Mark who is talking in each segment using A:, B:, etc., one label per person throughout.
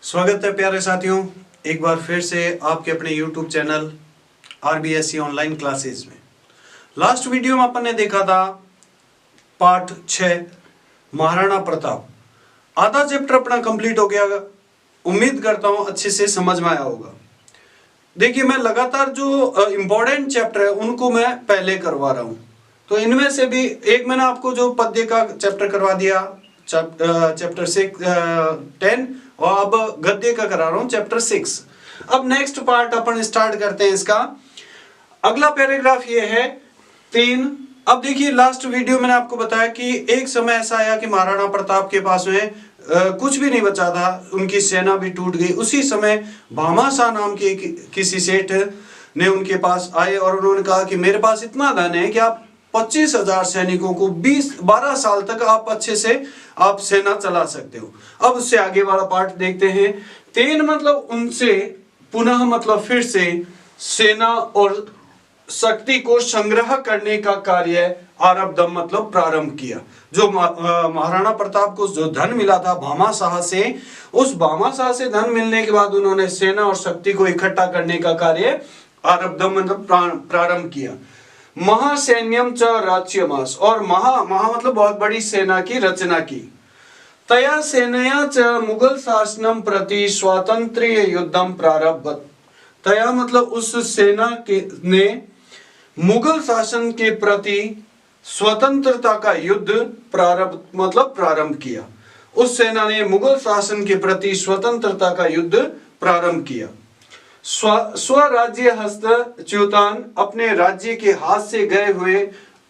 A: स्वागत है प्यारे साथियों, एक बार फिर से आपके अपने YouTube channel RBSC online classes में। लास्ट वीडियो में अपन ने देखा था पार्ट 6 महाराणा प्रताप। आधा चैप्टर अपना कंप्लीट हो गया। उम्मीद करता हूं अच्छे से समझ में आया होगा। देखिए, मैं लगातार जो इंपॉर्टेंट चैप्टर है उनको मैं पहले करवा रहा हूं। तो इनमें से भी एक मैंने आपको जो पद्य का चैप्टर करवा दिया, चैप्टर 10, और अब गद्य का करा रहा हूं चैप्टर 6। अब नेक्स्ट पार्ट अपन स्टार्ट करते हैं। इसका अगला पैराग्राफ ये है 3। अब देखिए, लास्ट वीडियो मैंने आपको बताया कि एक समय ऐसा आया कि महाराणा प्रताप के पास में कुछ भी नहीं बचा था, उनकी सेना भी टूट गई। उसी समय भामाशाह नाम के किसी सेठ ने उनके पास आए और उन्होंने कहा कि मेरे पास इतना धन है कि आप 25,000 सैनिकों को 12 साल तक आप अच्छे से आप सेना चला सकते हो। अब उससे आगे वाला पार्ट देखते हैं। 3 मतलब उनसे पुनः मतलब फिर से सेना और शक्ति को संग्रह करने का कार्य आरब्धम मतलब प्रारंभ किया। जो महाराणा प्रताप को जो धन मिला था भामाशाह से, उस भामाशाह से धन मिलने के बाद उन्होंने सेना और शक्ति को इकट्ठा करने का कार्य आरब्धम मतलब प्रारंभ किया। महासैन्यम च राज्यमास, और महा मतलब बहुत बड़ी सेना की रचना की। तया सेनया च मुगल शासनम प्रति स्वातंत्र्य युद्धम प्रारब्ध। तया मतलब उस सेना के ने मुगल शासन के प्रति स्वतंत्रता का युद्ध प्रारंभ किया। उस सेना ने मुगल शासन के प्रति स्वतंत्रता का युद्ध प्रारंभ किया। स्वराज्य हस्तच्युतान, अपने राज्य के हाथ से गए हुए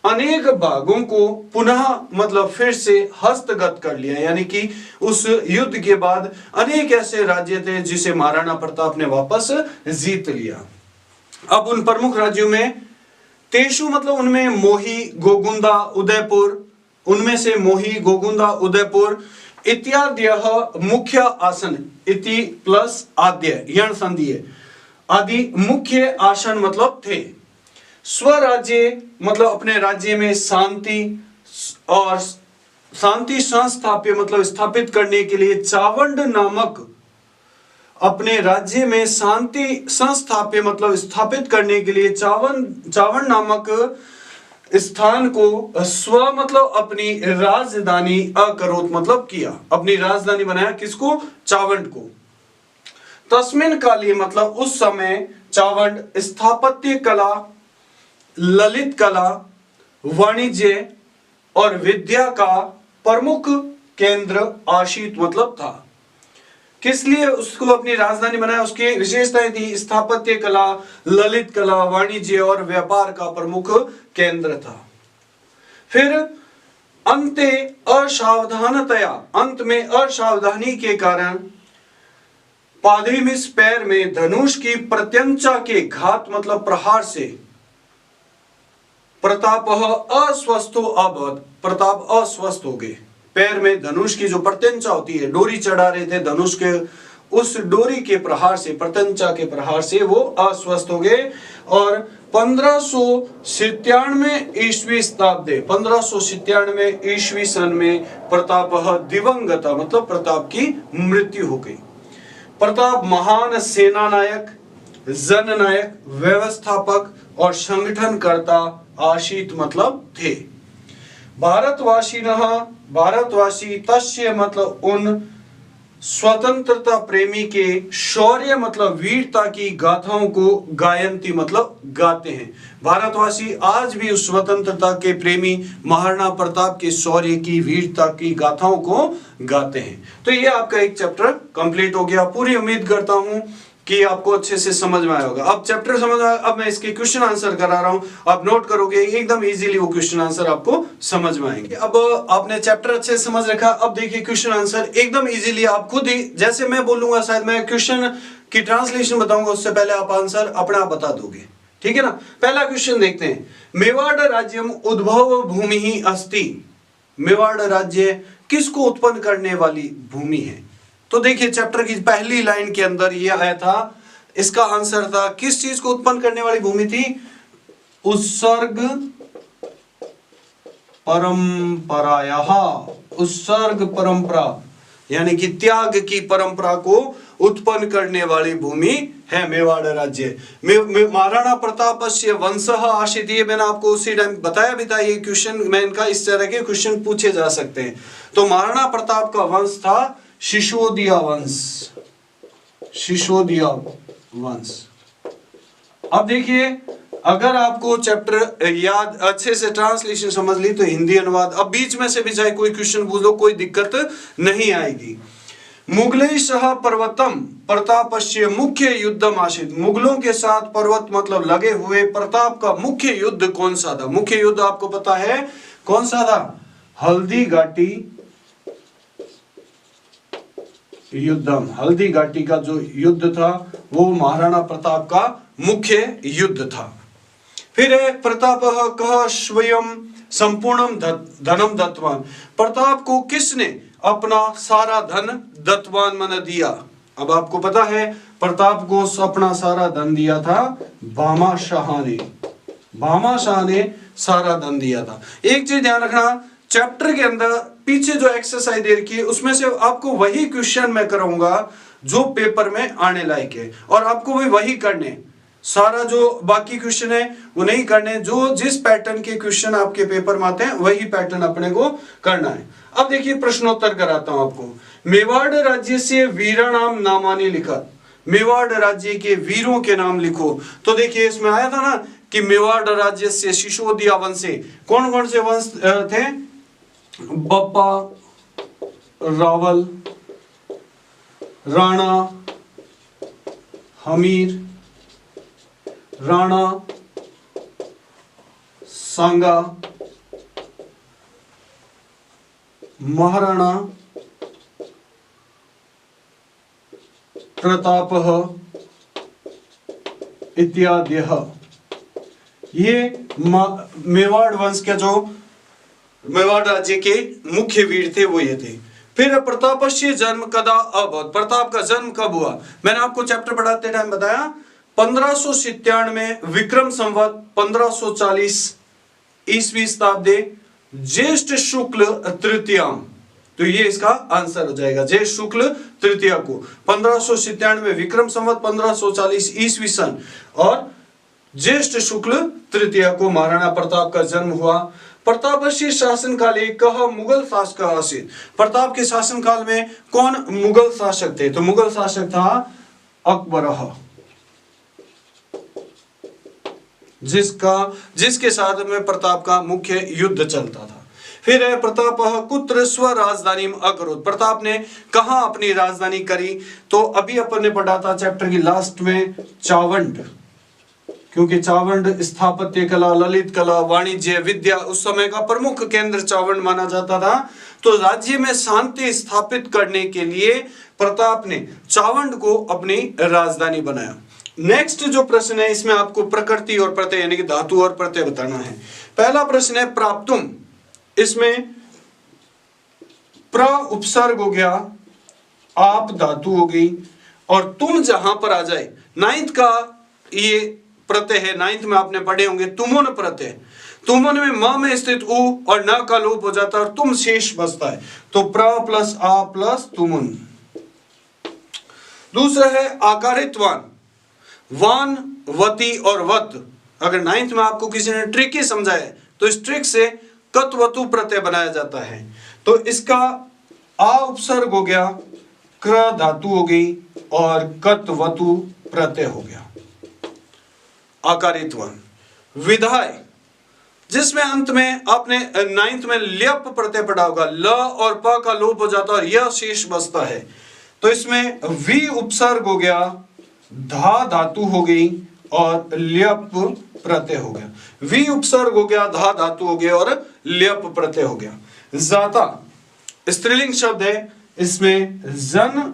A: अनेक भागों को पुनः मतलब फिर से हस्तगत कर लिया। यानी कि उस युद्ध के बाद अनेक ऐसे राज्य थे जिसे महाराणा प्रताप ने वापस जीत लिया। अब उन प्रमुख राज्यों में तेषु मतलब उनमें मोही, गोगुंदा, उदयपुर, उनमें से मोही, गोगुंदा, उदयपुर इत्याद्यः मुख्य आसन, इति प्लस आद्य यण संधि है, आदि मुख्य आसन मतलब थे। स्वराज्य मतलब अपने राज्य में शांति और शांति संस्थाप्य मतलब स्थापित करने के लिए चावंड नामक, अपने राज्य में शांति संस्थाप्य मतलब स्थापित करने के लिए चावंड नामक स्थान को स्व मतलब अपनी राजधानी अकरोत मतलब किया। अपनी राजधानी बनाया किसको? चावंड को। तस्मिन कालीन मतलब उस समय चावंड स्थापत्य कला, ललित कला, वाणिज्य और विद्या का प्रमुख केंद्र आशित मतलब था। किस लिए उसको अपनी राजधानी बनाया? उसकी विशेषताएं थी स्थापत्य कला, ललित कला, वाणिज्य और व्यापार का प्रमुख केंद्र था। फिर अंते असावधानतया, अंत में असावधानी के कारण पाद्रिमिस पैर में धनुष की प्रत्यंचा के घात मतलब प्रहार से प्रताप अस्वस्थो अभवत्, प्रताप अस्वस्थ हो गए। पैर में धनुष की जो प्रत्यंचा होती है, डोरी चढ़ा रहे थे धनुष के, उस डोरी के प्रहार से, प्रत्यंचा के प्रहार से वो अस्वस्थ हो गए। और 1597 ईस्वी शताब्दे, 1597 ईस्वी सन में प्रताप दिवंगता मतलब प्रताप की मृत्यु हो गई। प्रताप महान सेना नायक, जननायक, व्यवस्थापक और संगठनकर्ता आशित मतलब थे। भारतवासी तस्य मतलब उन स्वतंत्रता प्रेमी के शौर्य मतलब वीरता की गाथाओं को गायंती मतलब गाते हैं। भारतवासी आज भी उस स्वतंत्रता के प्रेमी महाराणा प्रताप के शौर्य की, वीरता की गाथाओं को गाते हैं। तो ये आपका एक चैप्टर कंप्लीट हो गया। पूरी उम्मीद करता हूं कि आपको अच्छे से समझ में आया होगा। अब चैप्टर समझ आया, अब मैं इसके क्वेश्चन आंसर करा रहा हूं, आप नोट करोगे एकदम इजीली वो क्वेश्चन आंसर आपको समझ में आएंगे। अब आपने चैप्टर अच्छे से समझ रखा, अब देखिए क्वेश्चन आंसर एकदम इजीली आप खुद ही, जैसे मैं बोलूंगा शायद मैं क्वेश्चन की ट्रांसलेशन बताऊंगा, उससे पहले आप आंसर अपने आप बता दोगे। ठीक है ना? पहला क्वेश्चन देखते हैं। मेवाड़ राज्यम उद्भव भूमि ही अस्ति। मेवाड़ राज्य किसको उत्पन्न करने वाली भूमि है? तो देखिए चैप्टर की पहली लाइन के अंदर ये आया था, इसका आंसर था किस चीज को उत्पन्न करने वाली भूमि थी? उत्सर्ग परंपरायाः, उत्सर्ग परंपरा यानी कि त्याग की परंपरा को उत्पन्न करने वाली भूमि है मेवाड़ राज्य। महाराणा प्रतापस्य वंशः आसीत्, ये मैंने आपको उसी टाइम बताया भी था, ये क्वेश्चन में इनका इस तरह के क्वेश्चन पूछे जा सकते हैं। तो महाराणा प्रताप का वंश था सिसोदिया वंश, सिसोदिया वंश। अब देखिए, अगर आपको चैप्टर याद अच्छे से ट्रांसलेशन समझ ली तो हिंदी अनुवाद, अब बीच में से भी चाहे कोई क्वेश्चन पूछ लो कोई दिक्कत नहीं आएगी। मुगलई सह पर्वतम प्रतापस्य मुख्य युद्धम आसीत्, मुगलों के साथ पर्वत मतलब लगे हुए प्रताप का मुख्य युद्ध कौन सा था? मुख्य युद्ध आपको पता है कौन सा था? हल्दी घाटी युद्धम, हल्दी घाटी का जो युद्ध था वो महाराणा प्रताप का मुख्य युद्ध था। फिर प्रतापः कः स्वयं संपूर्णम धनम दत्तवान, प्रताप को किसने अपना सारा धन दत्तवान मन दिया? अब आपको पता है प्रताप को अपना सारा धन दिया था भामा शाह ने, भामा शाह ने सारा धन दिया था। एक चीज ध्यान रखना, चैप्टर के अंदर पीछे जो एक्सरसाइज दे रखी है उसमें से आपको वही क्वेश्चन मैं कराऊंगा जो पेपर में आने लायक है, और आपको भी वही करने, सारा जो बाकी क्वेश्चन है वो नहीं करने, जो जिस पैटर्न के क्वेश्चन आपके पेपर में आते हैं वही पैटर्न अपने को करना है। अब देखिए प्रश्नोत्तर कराता हूं आपको। मेवाड़ राज्य से वीराणाम नामानि लिखत, मेवाड़ राज्य के वीरों के नाम लिखो। तो देखिए इसमें आया था ना कि मेवाड़ राज्य से सिसोदिया वंश से कौन कौन से वंश थे? बप्पा, रावल, राणा, हमीर, राणा सांगा, महाराणा प्रतापः इत्यादयः, ये मेवाड़ वंश के जो मेवाड़ राज्य के मुख्य वीर थे वो ये थे। फिर प्रतापस्य जन्म कदा अभवत्, प्रताप का जन्म कब हुआ? मैंने आपको चैप्टर पढ़ाते टाइम बताया 1597 विक्रम संवत 1540 ईस्वी शताब्दी ज्येष्ठ शुक्ल तृतीयाम, तो ये इसका आंसर हो जाएगा। ज्येष्ठ शुक्ल तृतीया को 1597 विक्रम संवत 1540 ईस्वी सन और ज्येष्ठ शुक्ल तृतीया को महाराणा प्रताप का जन्म हुआ। प्रतापस्य शासन काले कह मुगल शासक आसीत्, प्रताप के शासन काल में कौन मुगल शासक थे? तो मुगल शासक था अकबर, जिसके साथ में प्रताप का मुख्य युद्ध चलता था। फिर है प्रताप कुत्र स्व राजधानी अकरोत्, प्रताप ने कहा अपनी राजधानी करी? तो अभी अपन ने पढ़ा था चैप्टर की लास्ट में चावंड, क्योंकि चावंड स्थापत्य कला, ललित कला, वाणिज्य, विद्या, उस समय का प्रमुख केंद्र चावंड माना जाता था। तो राज्य में शांति स्थापित करने के लिए प्रताप ने चावंड को अपनी राजधानी बनाया। नेक्स्ट जो प्रश्न है इसमें आपको प्रकृति और प्रत्यय यानी कि धातु और प्रत्यय बताना है। पहला प्रश्न है प्राप्तुम, इसमें प्र उपसर्ग हो गया, आप धातु हो गई और तुम जहां पर आ जाए, नाइन्थ का ये प्रत्यय है, नाइन्थ में आपने पढ़े होंगे तुमुन प्रत्यय, तुमुन में म में स्थित उ और न का लोप हो जाता है और तुम शेष बचता है, तो प्र प्लस आ प्लस तुमुन। दूसरा है आकारित्वान, वान, वती और वत, अगर नाइन्थ में आपको किसी ने ट्रिक ही समझाया तो इस ट्रिक से कत्वतु प्रत्यय बनाया जाता है। तो इसका आ उपसर्ग हो गया, क्र धातु हो गई और कत्वतु प्रत्यय हो गया। आकारित्वान। विधाय, जिसमें अंत में आपने नाइन्थ में ल्यप प्रत्यय पढ़ा होगा, ल और प का लोप हो जाता है और यह शेष बचता है, तो इसमें वी उपसर्ग हो गया, धा धातु हो गई और ल्यप प्रत्यय हो गया। वी उपसर्ग हो गया, धा धातु हो गया और ल्यप प्रत्यय हो गया। जाता स्त्रीलिंग शब्द है, इसमें जन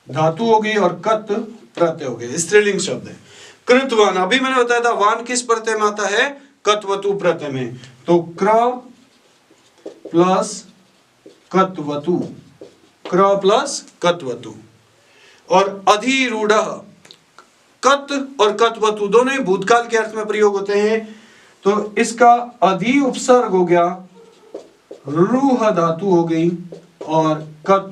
A: धातु हो गई और कत प्रत्यय हो गया, स्त्रीलिंग शब्द है। कृतवान, अभी मैंने बताया था वान किस प्रत्यय में आता है? कत्वतु प्रत्यय में, तो क्र प्लस कत्वतु, क्र प्लस कत्वतु। और अधिरूढ़, कत और कत्वतु दोनों ही भूतकाल के अर्थ में प्रयोग होते हैं, तो इसका अधि उपसर्ग हो गया, रूह धातु हो गई और कत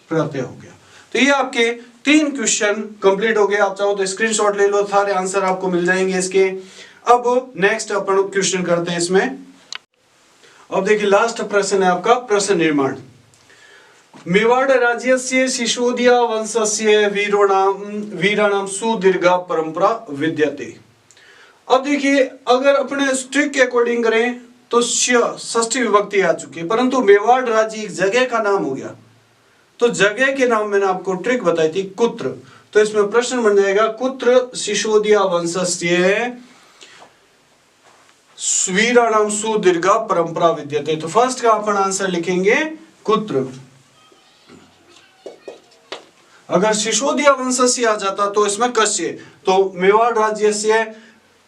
A: प्रत्यय हो गया। तो ये आपके 3 क्वेश्चन कंप्लीट हो गए। आप चाहो तो स्क्रीनशॉट ले लो, सारे आंसर आपको मिल जाएंगे इसके। अब नेक्स्ट अपन क्वेश्चन करते हैं इसमें। अब देखिए लास्ट प्रश्न है आपका प्रश्न निर्माण। मेवाड़ राज्यस्य सिसोदिया वंशस्य वीराणाम सुदीर्घा परंपरा विद्यते। अब देखिए अगर अपने स्ट्रिक के अकॉर्डिंग करें तो षष्ठी विभक्ति आ चुकी है, परंतु मेवाड़ राज्य एक जगह का नाम हो गया। तो जगह के नाम मैंने आपको ट्रिक बताई थी कुत्र, तो इसमें प्रश्न बन जाएगा कुत्र सिसोदिया वंशस्य वीराणाम सुदीर्घा परंपरा विद्यते। तो फर्स्ट का अपन आंसर लिखेंगे कुत्र। अगर सिसोदिया वंशस्य आ जाता तो इसमें कस्य, तो मेवाड़ राज्य से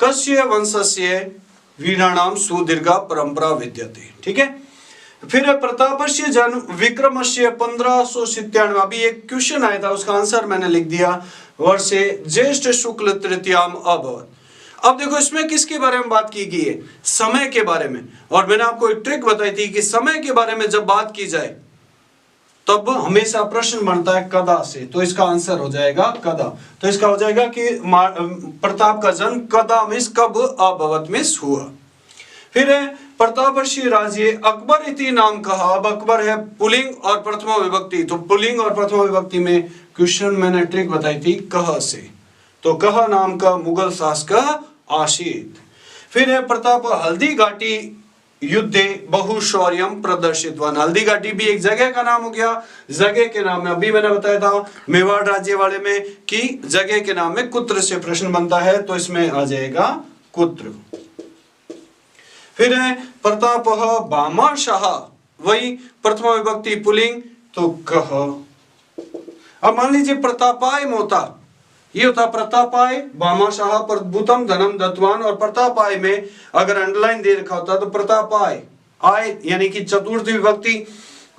A: कस्य वंशस्य वीराणाम सुदीर्घा परंपरा विद्यते। ठीक है। फिर प्रतापस्य जन्म विक्रमस्य 1597। अभी एक क्वेश्चन आया था, उसका आंसर मैंने लिख दिया, वर्षे ज्येष्ठ शुक्ल तृतीयाम अभवत्। अब देखो इसमें किसके बारे में बात की गई है, समय के बारे में। और मैंने आपको एक ट्रिक बताई थी कि समय के बारे में जब बात की जाए तब हमेशा प्रश्न बनता है कदा से, तो इसका आंसर हो जाएगा कदा। तो इसका हो जाएगा कि प्रताप का जन्म कदा मिस कब अभवत् मिस हुआ। फिर है प्रतापस्य राज्य अकबर इति नाम कहा। अब अकबर है पुल्लिंग और प्रथमा विभक्ति, तो पुल्लिंग और प्रथमा विभक्ति में क्वेश्चन मैंने ट्रिक बताई थी कह से, तो कह नाम का मुगल शासक आशीत। फिर है प्रताप हल्दी घाटी युद्धे बहुशौर्यम प्रदर्शितवान। हल्दी घाटी भी एक जगह का नाम हो गया। जगह के नाम में अभी मैंने बताया था मेवाड़ राज्य वाले में कि जगह के नाम में कुत्र से प्रश्न बनता है, तो इसमें आ जाएगा कुत्र। फिर है प्रताप भामाशाह, वही प्रथमा विभक्ति पुल्लिंग, तो कह। अब मान लीजिए प्रतापाय मोता, ये होता प्रतापाय भामाशाह प्रभुतम धनम दत्तवान, और प्रतापाय में अगर अंडरलाइन दे रखा होता तो प्रतापाय आय यानी कि चतुर्थी विभक्ति,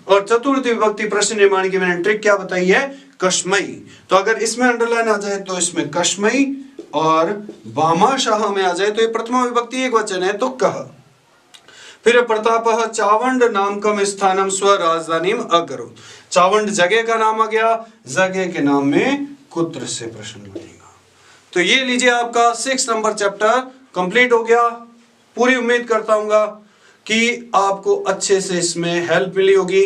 A: और चतुर्थी विभक्ति प्रश्न निर्माण की मैंने ट्रिक क्या बताई है कश्मई। तो अगर इसमें अंडरलाइन आ जाए तो इसमें कश्मई, और भामाशाह में आ जाए तो ये प्रथमा विभक्ति एक वचन है तो कह। फिर प्रताप चावंड नामकम स्थानम स्व राजधानी अकरो। चावंड जगह का नाम आ गया, जगह के नाम में कुत्र से प्रश्न बनेगा। तो ये लीजिए आपका 6 नंबर चैप्टर कंप्लीट हो गया। पूरी उम्मीद करता हूँ कि आपको अच्छे से इसमें हेल्प मिली होगी।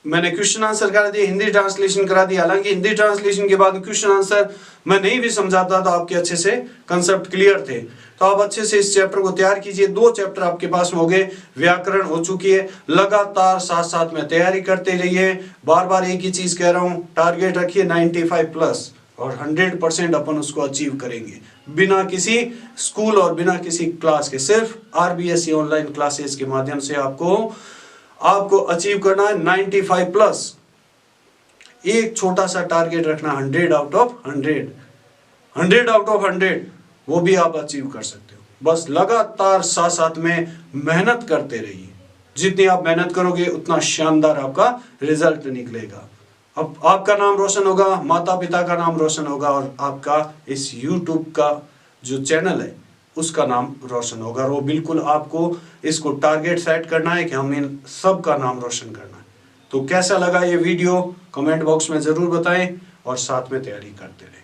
A: मैंने क्वेश्चन आंसर करा दिए, हिंदी ट्रांसलेशन करा दिया। हालांकि हिंदी ट्रांसलेशन के बाद क्वेश्चन आंसर मैं नहीं भी समझाता था, आपके अच्छे से कंसेप्ट क्लियर थे। तो आप अच्छे से इस चैप्टर को तैयार कीजिए। 2 चैप्टर आपके पास में हो गए, व्याकरण हो चुकी है। लगातार साथ साथ में तैयारी करते रहिए। बार बार एक ही चीज कह रहा हूँ, टारगेट रखिए 95+ और 100% अपन उसको अचीव करेंगे, बिना किसी स्कूल और बिना किसी क्लास के। सिर्फ RBSE ऑनलाइन क्लासेस के माध्यम से आपको अचीव करना है 95+। एक छोटा सा टारगेट रखना 100 आउट ऑफ 100, वो भी आप अचीव कर सकते हो। बस लगातार साथ साथ में मेहनत करते रहिए। जितनी आप मेहनत करोगे उतना शानदार आपका रिजल्ट निकलेगा। अब आपका नाम रोशन होगा, माता पिता का नाम रोशन होगा, और आपका इस YouTube का जो चैनल है उसका नाम रोशन होगा। और वो बिल्कुल आपको इसको टारगेट सेट करना है कि हम इन सब का नाम रोशन करना है। तो कैसा लगा ये वीडियो कमेंट बॉक्स में जरूर बताएं, और साथ में तैयारी करते रहें।